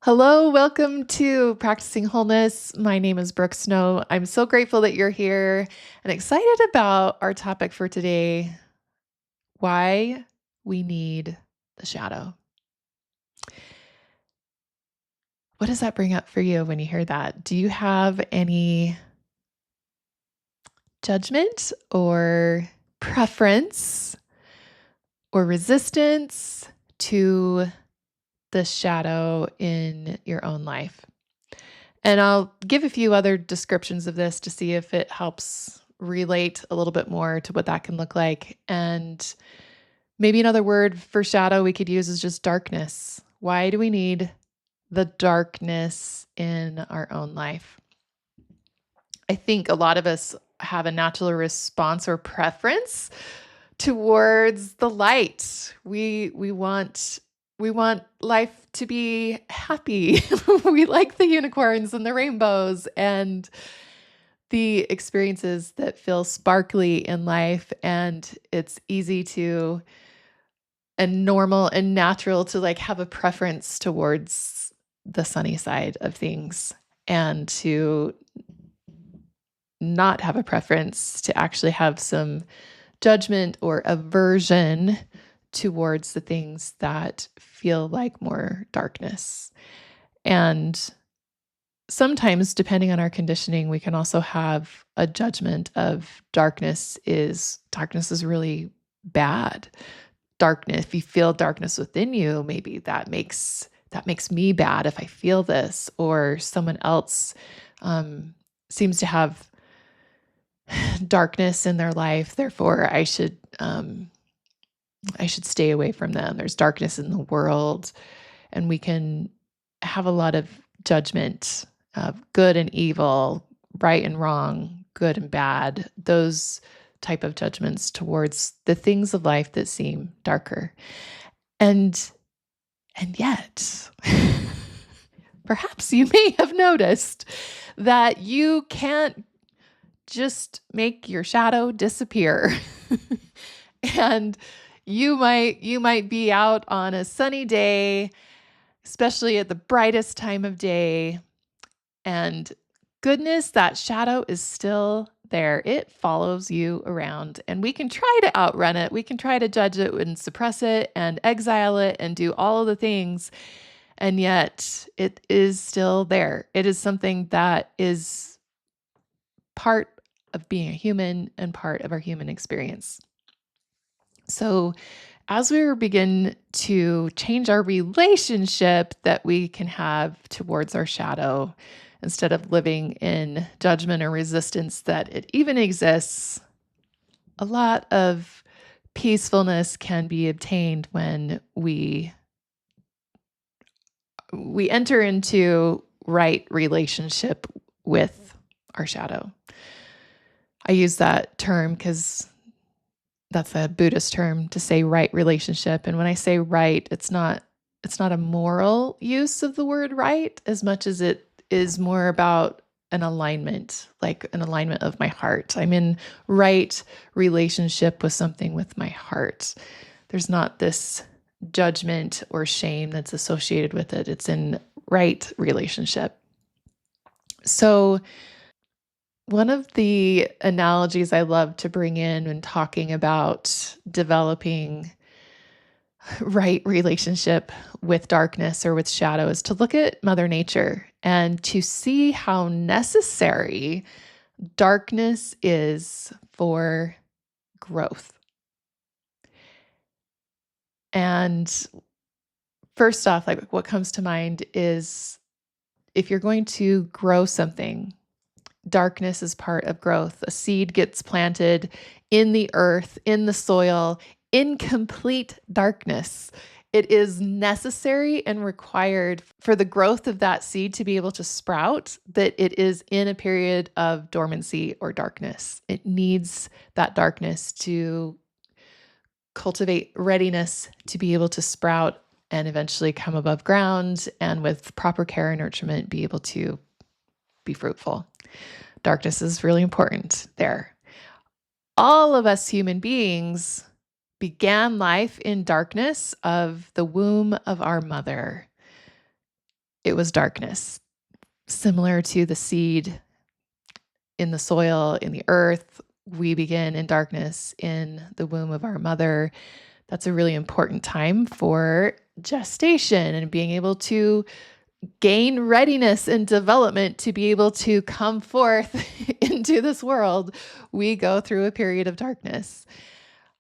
Hello, welcome to Practicing Wholeness. My name is Brooke Snow. I'm so grateful that you're here and excited about our topic for today, why we need the shadow. What does that bring up for you when you hear that? Do you have any judgment or preference or resistance to the shadow in your own life? And I'll give a few other descriptions of this to see if it helps relate a little bit more to what that can look like. And maybe another word for shadow we could use is just darkness. Why do we need the darkness in our own life? I think a lot of us have a natural response or preference towards the light. We want life to be happy. We like the unicorns and the rainbows and the experiences that feel sparkly in life, and it's easy to and normal and natural to have a preference towards the sunny side of things and to not have a preference to actually have some judgment or aversion towards the things that feel like more darkness. And sometimes, depending on our conditioning, we can also have a judgment of darkness is really bad. Darkness, if you feel darkness within you, maybe that makes me bad if I feel this, or someone else seems to have darkness in their life, therefore I should stay away from them. There's darkness in the world, and we can have a lot of judgment of good and evil, right and wrong, good and bad, those type of judgments towards the things of life that seem darker. And yet, perhaps you may have noticed that you can't just make your shadow disappear. And you might be out on a sunny day, especially at the brightest time of day, and goodness, that shadow is still there. It follows you around, and we can try to outrun it. We can try to judge it and suppress it and exile it and do all of the things. And yet it is still there. It is something that is part of being a human and part of our human experience. So, as we begin to change our relationship that we can have towards our shadow, instead of living in judgment or resistance that it even exists, a lot of peacefulness can be obtained when we enter into right relationship with our shadow. I use that term because that's a Buddhist term to say right relationship. And when I say right, it's not a moral use of the word right as much as it is more about an alignment, like an alignment of my heart. I'm in right relationship with something with my heart. There's not this judgment or shame that's associated with it. It's in right relationship. So one of the analogies I love to bring in when talking about developing right relationship with darkness or with shadow is to look at Mother Nature and to see how necessary darkness is for growth. And first off, like what comes to mind is if you're going to grow something, darkness is part of growth. A seed gets planted in the earth, in the soil, in complete darkness. It is necessary and required for the growth of that seed to be able to sprout that it is in a period of dormancy or darkness. It needs that darkness to cultivate readiness to be able to sprout and eventually come above ground, and with proper care and nurturement be able to be fruitful. Darkness is really important there. All of us human beings began life in darkness of the womb of our mother. it was darkness, similar to the seed in the soil, in the earth. We begin in darkness in the womb of our mother. That's a really important time for gestation and being able to gain readiness and development to be able to come forth into this world. We go through a period of darkness.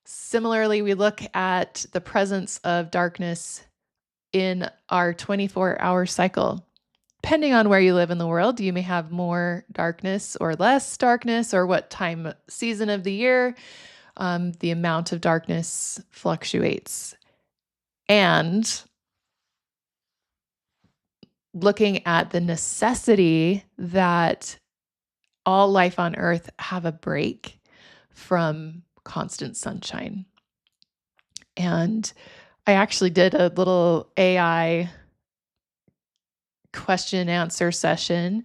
Similarly, we look at the presence of darkness in our 24-hour cycle. Depending on where you live in the world, you may have more darkness or less darkness, or what time season of the year. The amount of darkness fluctuates. And looking at the necessity that all life on earth have a break from constant sunshine. And I actually did a little AI question answer session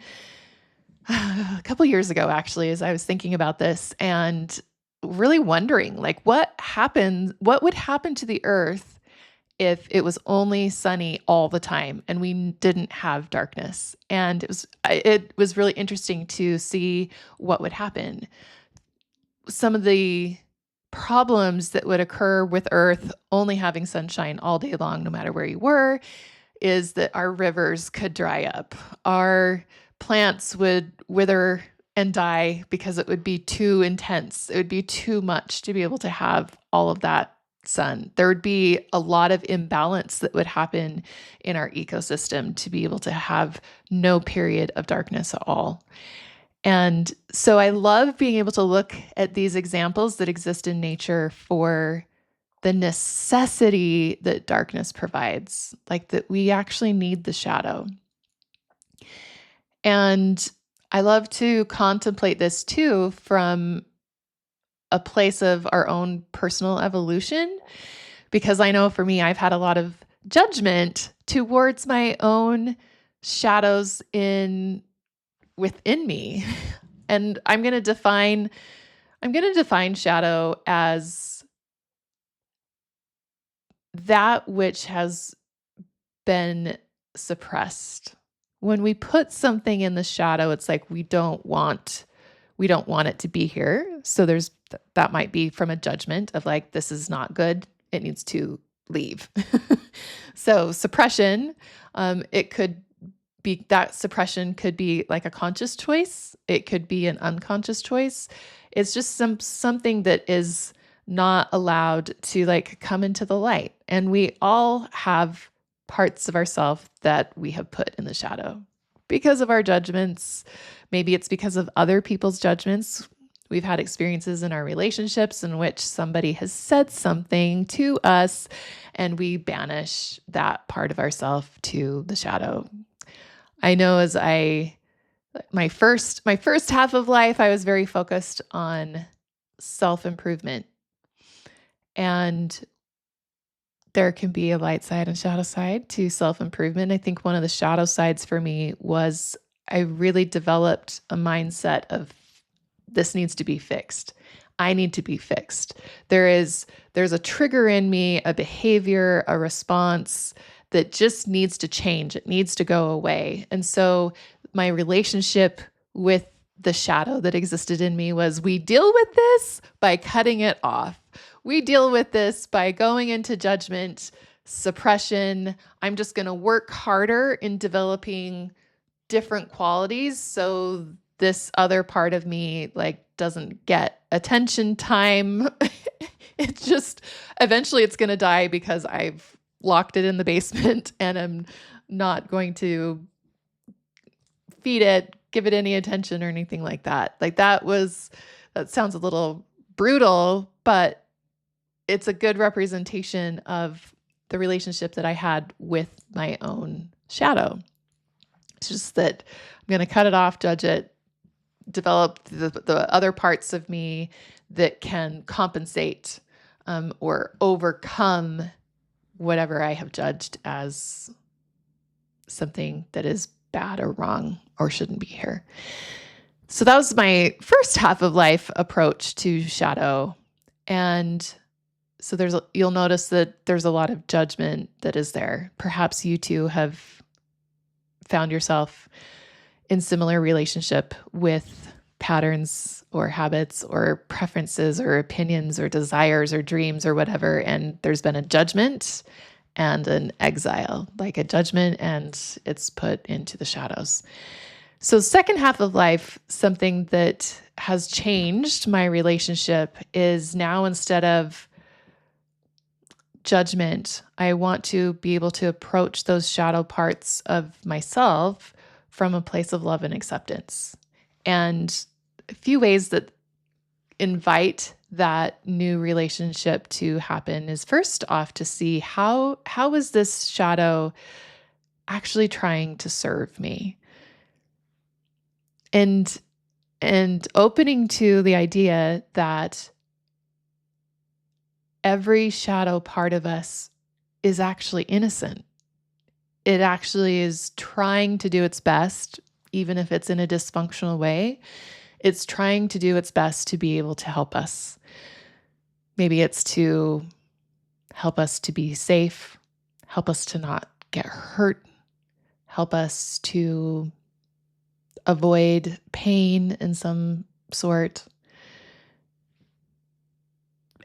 a couple years ago, actually, as I was thinking about this and really wondering, like, what would happen to the earth if it was only sunny all the time and we didn't have darkness? And it was really interesting to see what would happen. Some of the problems that would occur with Earth only having sunshine all day long, no matter where you were, is that our rivers could dry up. Our plants would wither and die because it would be too intense. It would be too much to be able to have all of that sun. There would be a lot of imbalance that would happen in our ecosystem to be able to have no period of darkness at all. And so I love being able to look at these examples that exist in nature for the necessity that darkness provides, like that we actually need the shadow. And I love to contemplate this too from a place of our own personal evolution, because I know for me, I've had a lot of judgment towards my own shadows within me. And I'm going to define shadow as that which has been suppressed. When we put something in the shadow, it's like we don't want it to be here. So that might be from a judgment of like, this is not good. It needs to leave. So suppression, it could be that suppression could be like a conscious choice. It could be an unconscious choice. It's just something that is not allowed to like come into the light. And we all have parts of ourselves that we have put in the shadow because of our judgments. Maybe it's because of other people's judgments. We've had experiences in our relationships in which somebody has said something to us and we banish that part of ourselves to the shadow. I know my first half of life, I was very focused on self-improvement. And there can be a light side and shadow side to self-improvement. I think one of the shadow sides for me was I really developed a mindset of this needs to be fixed. I need to be fixed. There's a trigger in me, a behavior, a response that just needs to change. It needs to go away. And so my relationship with the shadow that existed in me was we deal with this by cutting it off. We deal with this by going into judgment, suppression. I'm just going to work harder in developing different qualities so this other part of me like doesn't get attention time. It's just eventually it's going to die because I've locked it in the basement and I'm not going to feed it, give it any attention or anything like that. Like that sounds a little brutal, but it's a good representation of the relationship that I had with my own shadow. It's just that I'm going to cut it off, judge it, develop the other parts of me that can compensate or overcome whatever I have judged as something that is bad or wrong or shouldn't be here. So that was my first half of life approach to shadow. And so you'll notice that there's a lot of judgment that is there. Perhaps you too have found yourself in similar relationship with patterns or habits or preferences or opinions or desires or dreams or whatever, and there's been a judgment and an exile, like a judgment and it's put into the shadows. So, second half of life, something that has changed my relationship is now instead of judgment, I want to be able to approach those shadow parts of myself from a place of love and acceptance. And a few ways that invite that new relationship to happen is first off to see how is this shadow actually trying to serve me? And opening to the idea that every shadow part of us is actually innocent. It actually is trying to do its best, even if it's in a dysfunctional way. It's trying to do its best to be able to help us. Maybe it's to help us to be safe, help us to not get hurt, help us to avoid pain in some sort.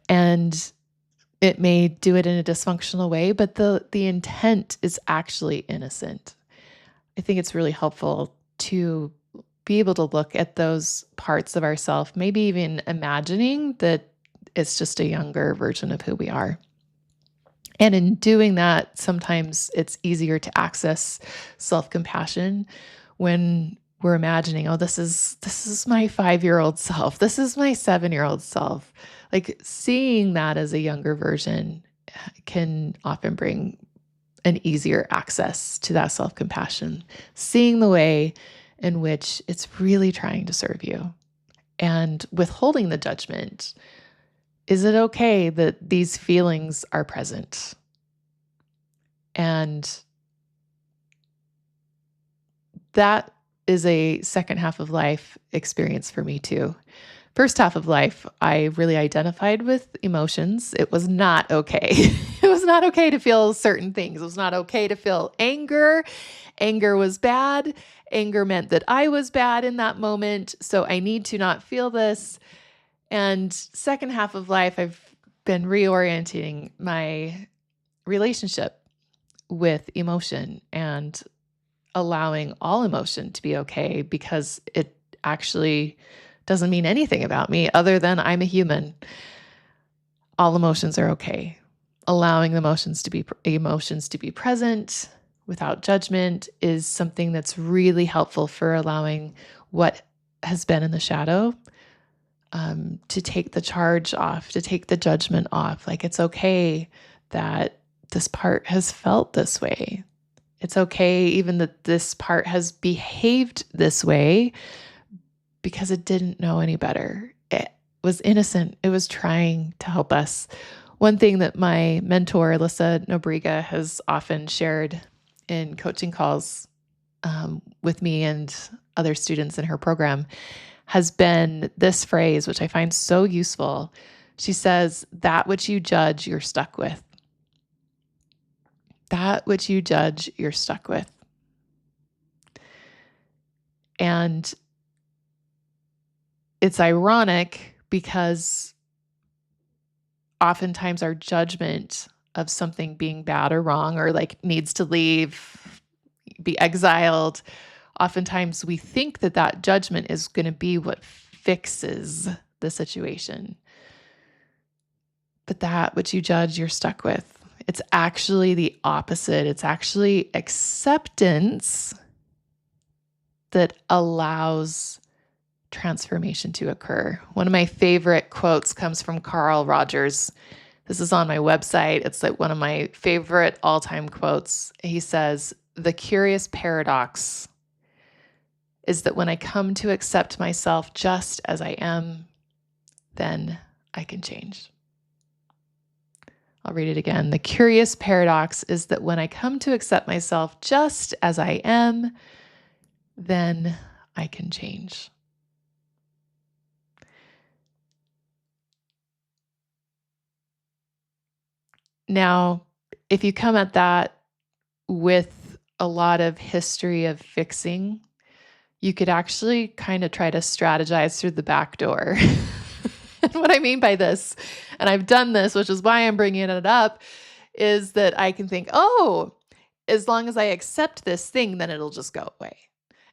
And it may do it in a dysfunctional way, but the intent is actually innocent. I think it's really helpful to be able to look at those parts of ourselves, maybe even imagining that it's just a younger version of who we are. And in doing that, sometimes it's easier to access self-compassion when we're imagining, oh, this is my 5-year-old self. This is my 7-year-old self. Like seeing that as a younger version can often bring an easier access to that self-compassion, seeing the way in which it's really trying to serve you and withholding the judgment. Is it okay that these feelings are present? And that is a second half of life experience for me too. First half of life, I really identified with emotions. It was not okay. It was not okay to feel certain things. It was not okay to feel anger. Anger was bad. Anger meant that I was bad in that moment. So I need to not feel this. And second half of life, I've been reorienting my relationship with emotion and allowing all emotion to be okay because it actually doesn't mean anything about me other than I'm a human. All emotions are okay. Allowing emotions to be present without judgment is something that's really helpful for allowing what has been in the shadow to take the charge off, to take the judgment off. Like it's okay that this part has felt this way. It's okay even that this part has behaved this way because it didn't know any better. It was innocent. It was trying to help us. One thing that my mentor, Alyssa Nobriga, has often shared in coaching calls with me and other students in her program has been this phrase, which I find so useful. She says, that which you judge, you're stuck with. That which you judge, you're stuck with. And it's ironic because oftentimes our judgment of something being bad or wrong or like needs to leave, be exiled, oftentimes we think that that judgment is going to be what fixes the situation. But that which you judge, you're stuck with. It's actually the opposite. It's actually acceptance that allows transformation to occur. One of my favorite quotes comes from Carl Rogers. This is on my website. It's like one of my favorite all-time quotes. He says, "The curious paradox is that when I come to accept myself just as I am, then I can change." I'll read it again. "The curious paradox is that when I come to accept myself just as I am, then I can change." Now, if you come at that with a lot of history of fixing, you could actually kind of try to strategize through the back door. And what I mean by this, and I've done this, which is why I'm bringing it up, is that I can think, oh, as long as I accept this thing, then it'll just go away.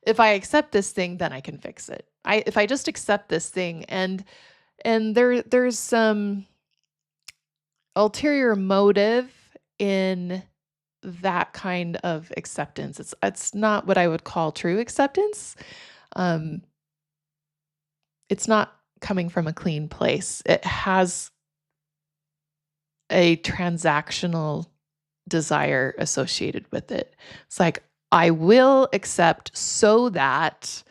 If I accept this thing, then I can fix it. If I just accept this thing, and there's some ulterior motive in that kind of acceptance. It's not what I would call true acceptance. Um, it's not coming from a clean place. It has a transactional desire associated with it. It's like, I will accept so that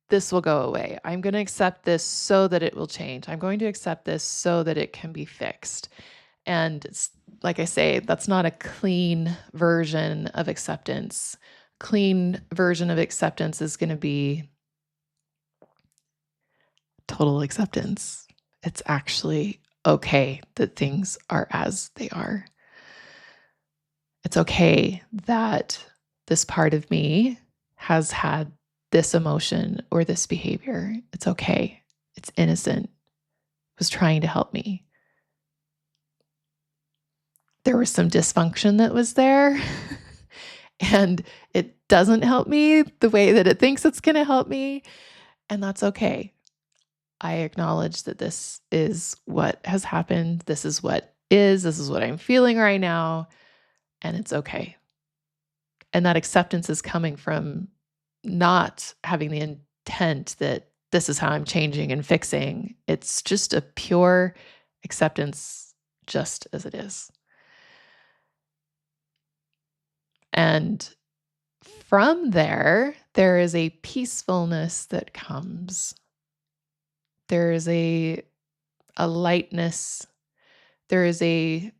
this will go away. I'm going to accept this so that it will change. I'm going to accept this so that it can be fixed. And it's, like I say, that's not a clean version of acceptance. Clean version of acceptance is going to be total acceptance. It's actually okay that things are as they are. It's okay that this part of me has had this emotion or this behavior. It's okay. It's innocent. It was trying to help me. There was some dysfunction that was there, and it doesn't help me the way that it thinks it's going to help me, and that's okay. I acknowledge that this is what has happened. This is what I'm feeling right now, and it's okay. And that acceptance is coming from not having the intent that this is how I'm changing and fixing. It's just a pure acceptance just as it is. And from there is a peacefulness that comes. There is a lightness. There is a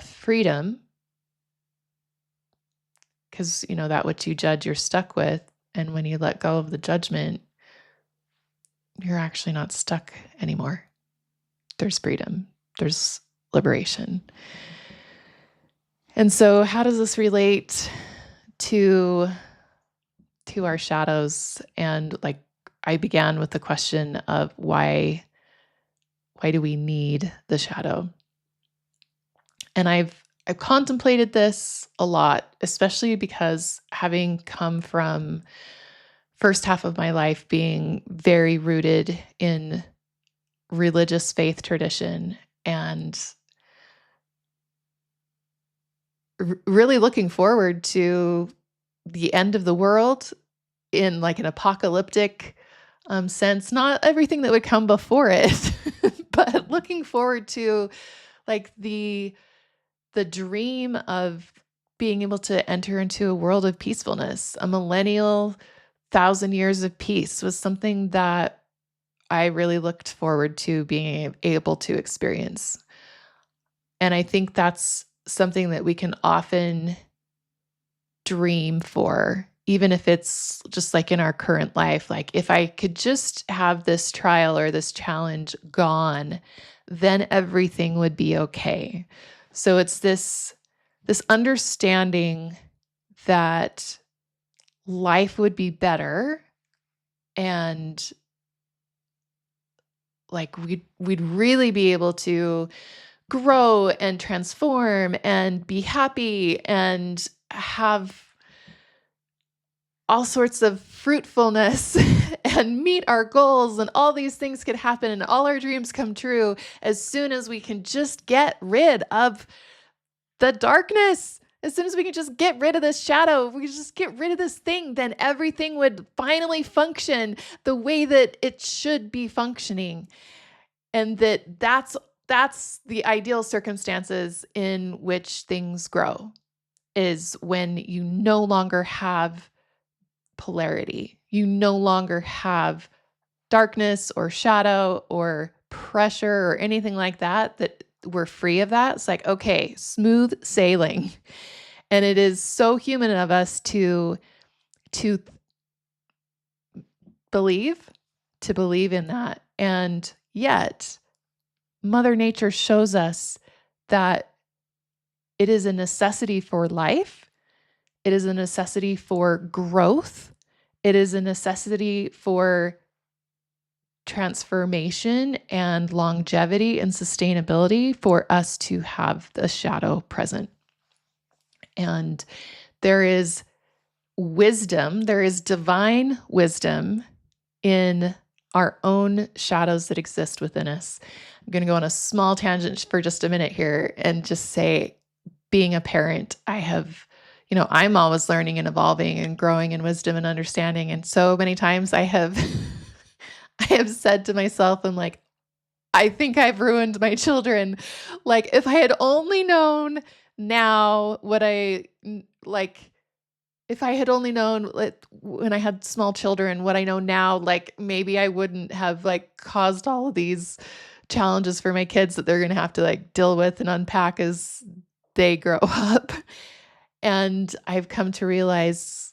freedom, because that which you judge, you're stuck with. And when you let go of the judgment, you're actually not stuck anymore. There's freedom. There's liberation. And so how does this relate to our shadows? And like, I began with the question of why do we need the shadow? And I've contemplated this a lot, especially because having come from first half of my life being very rooted in religious faith tradition and really looking forward to the end of the world in like an apocalyptic sense, not everything that would come before it, but looking forward to like the dream of being able to enter into a world of peacefulness. A millennial 1,000 years of peace was something that I really looked forward to being able to experience. And I think that's something that we can often dream for, even if it's just like in our current life. Like, if I could just have this trial or this challenge gone, then everything would be okay. So it's this understanding that life would be better, and like we'd really be able to grow and transform and be happy and have all sorts of fruitfulness and meet our goals, and all these things could happen and all our dreams come true as soon as we can just get rid of the darkness. As soon as we can just get rid of this shadow, we just get rid of this thing, then everything would finally function the way that it should be functioning. And that's the ideal circumstances in which things grow, is when you no longer have polarity. You no longer have darkness or shadow or pressure or anything like that we're free of that. It's like, okay, smooth sailing. And it is so human of us to believe in that. And yet, Mother Nature shows us that it is a necessity for life It is a necessity for growth. It is a necessity for transformation and longevity and sustainability for us to have the shadow present. And there is wisdom, there is divine wisdom in our own shadows that exist within us. I'm going to go on a small tangent for just a minute here and just say, being a parent, I'm always learning and evolving and growing in wisdom and understanding. And so many times I have, I have said to myself, I'm like, I think I've ruined my children. Like, if I had only known now what if I had only known when I had small children, what I know now, like maybe I wouldn't have caused all of these challenges for my kids that they're going to have to deal with and unpack as they grow up. And I've come to realize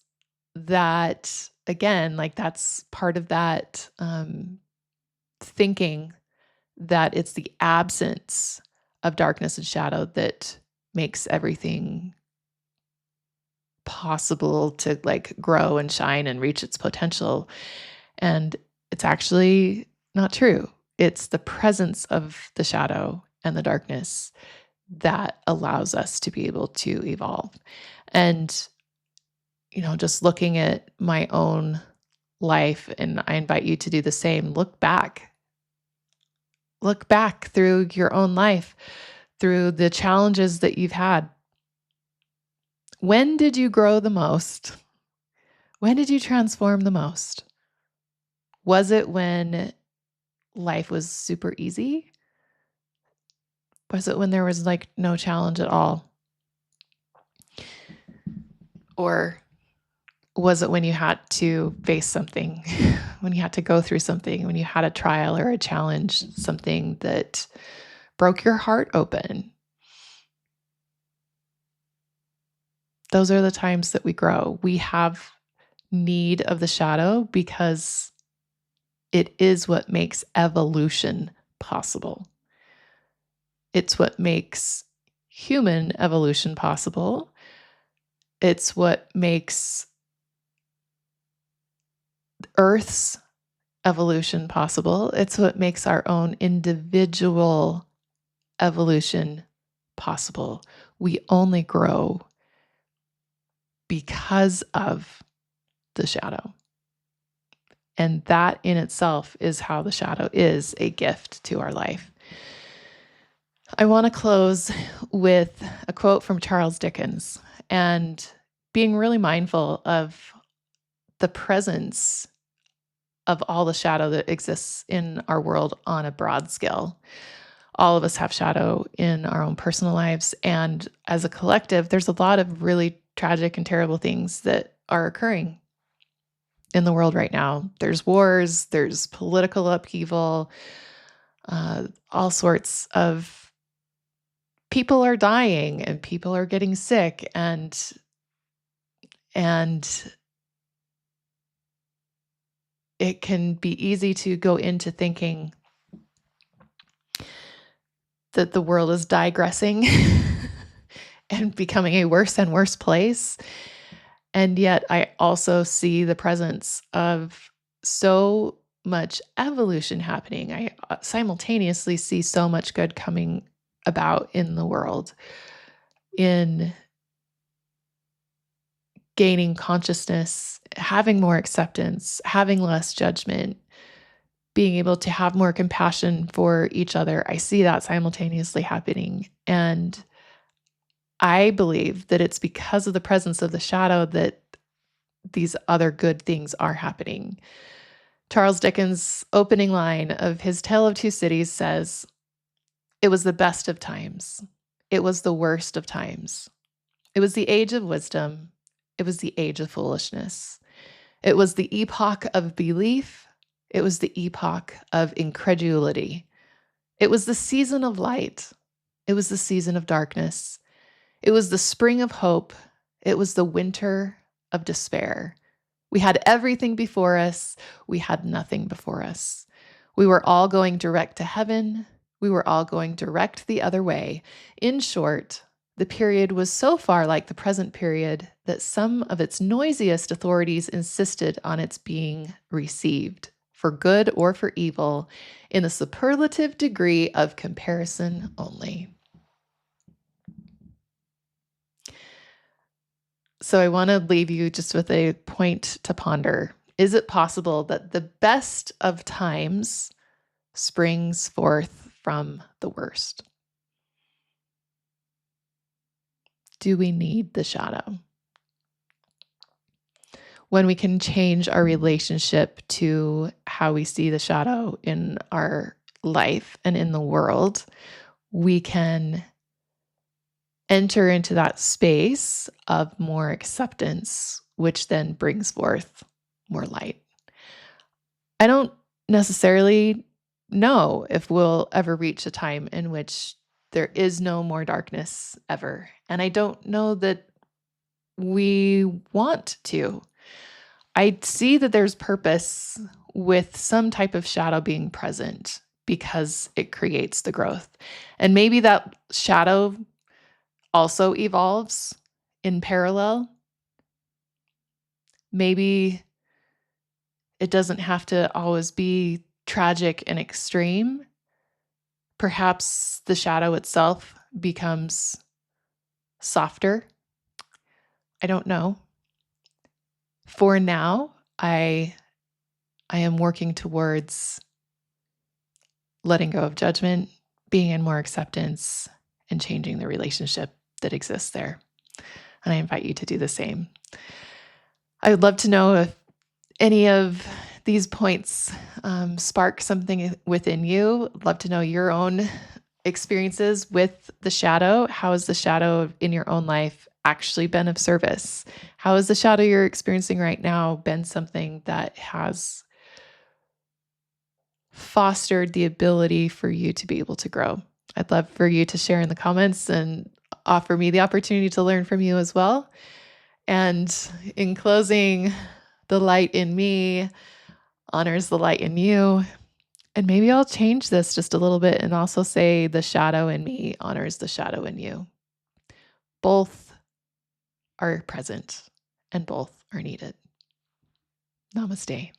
that again, that's part of that thinking that it's the absence of darkness and shadow that makes everything possible to grow and shine and reach its potential. And it's actually not true. It's the presence of the shadow and the darkness that allows us to be able to evolve. And, just looking at my own life, and I invite you to do the same, look back through your own life, through the challenges that you've had. When did you grow the most? When did you transform the most? Was it when life was super easy? Was it when there was no challenge at all? Or was it when you had to face something, when you had to go through something, when you had a trial or a challenge, something that broke your heart open? Those are the times that we grow. We have need of the shadow because it is what makes evolution possible. It's what makes human evolution possible. It's what makes Earth's evolution possible. It's what makes our own individual evolution possible. We only grow because of the shadow. And that in itself is how the shadow is a gift to our life. I want to close with a quote from Charles Dickens and being really mindful of the presence of all the shadow that exists in our world on a broad scale. All of us have shadow in our own personal lives. And as a collective, there's a lot of really tragic and terrible things that are occurring in the world right now. There's wars, there's political upheaval, all sorts of people are dying and people are getting sick, and it can be easy to go into thinking that the world is digressing and becoming a worse and worse place. And yet I also see the presence of so much evolution happening. I simultaneously see so much good coming about in the world, in gaining consciousness, having more acceptance, having less judgment, being able to have more compassion for each other. I see that simultaneously happening. And I believe that it's because of the presence of the shadow that these other good things are happening. Charles Dickens' opening line of his Tale of Two Cities says, "It was the best of times. It was the worst of times. It was the age of wisdom. It was the age of foolishness. It was the epoch of belief. It was the epoch of incredulity. It was the season of light. It was the season of darkness. It was the spring of hope. It was the winter of despair. We had everything before us. We had nothing before us. We were all going direct to heaven. We were all going direct the other way. In short, The period was so far like the present period that some of its noisiest authorities insisted on its being received, for good or for evil, in the superlative degree of comparison only. So I want to leave you just with a point to ponder. Is it possible that the best of times springs forth from the worst? Do we need the shadow? When we can change our relationship to how we see the shadow in our life and in the world, we can enter into that space of more acceptance, which then brings forth more light. I don't necessarily know if we'll ever reach a time in which there is no more darkness ever. And I don't know that we want to. I see that there's purpose with some type of shadow being present because it creates the growth. And maybe that shadow also evolves in parallel. Maybe it doesn't have to always be tragic and extreme. Perhaps the shadow itself becomes softer. I don't know. For now, I am working towards letting go of judgment, being in more acceptance, and changing the relationship that exists there. And I invite you to do the same. I would love to know if any of these points spark something within you. I'd love to know your own experiences with the shadow. How has the shadow in your own life actually been of service? How has the shadow you're experiencing right now been something that has fostered the ability for you to be able to grow? I'd love for you to share in the comments and offer me the opportunity to learn from you as well. And in closing, the light in me honors the light in you. And maybe I'll change this just a little bit and also say the shadow in me honors the shadow in you. Both are present and both are needed. Namaste.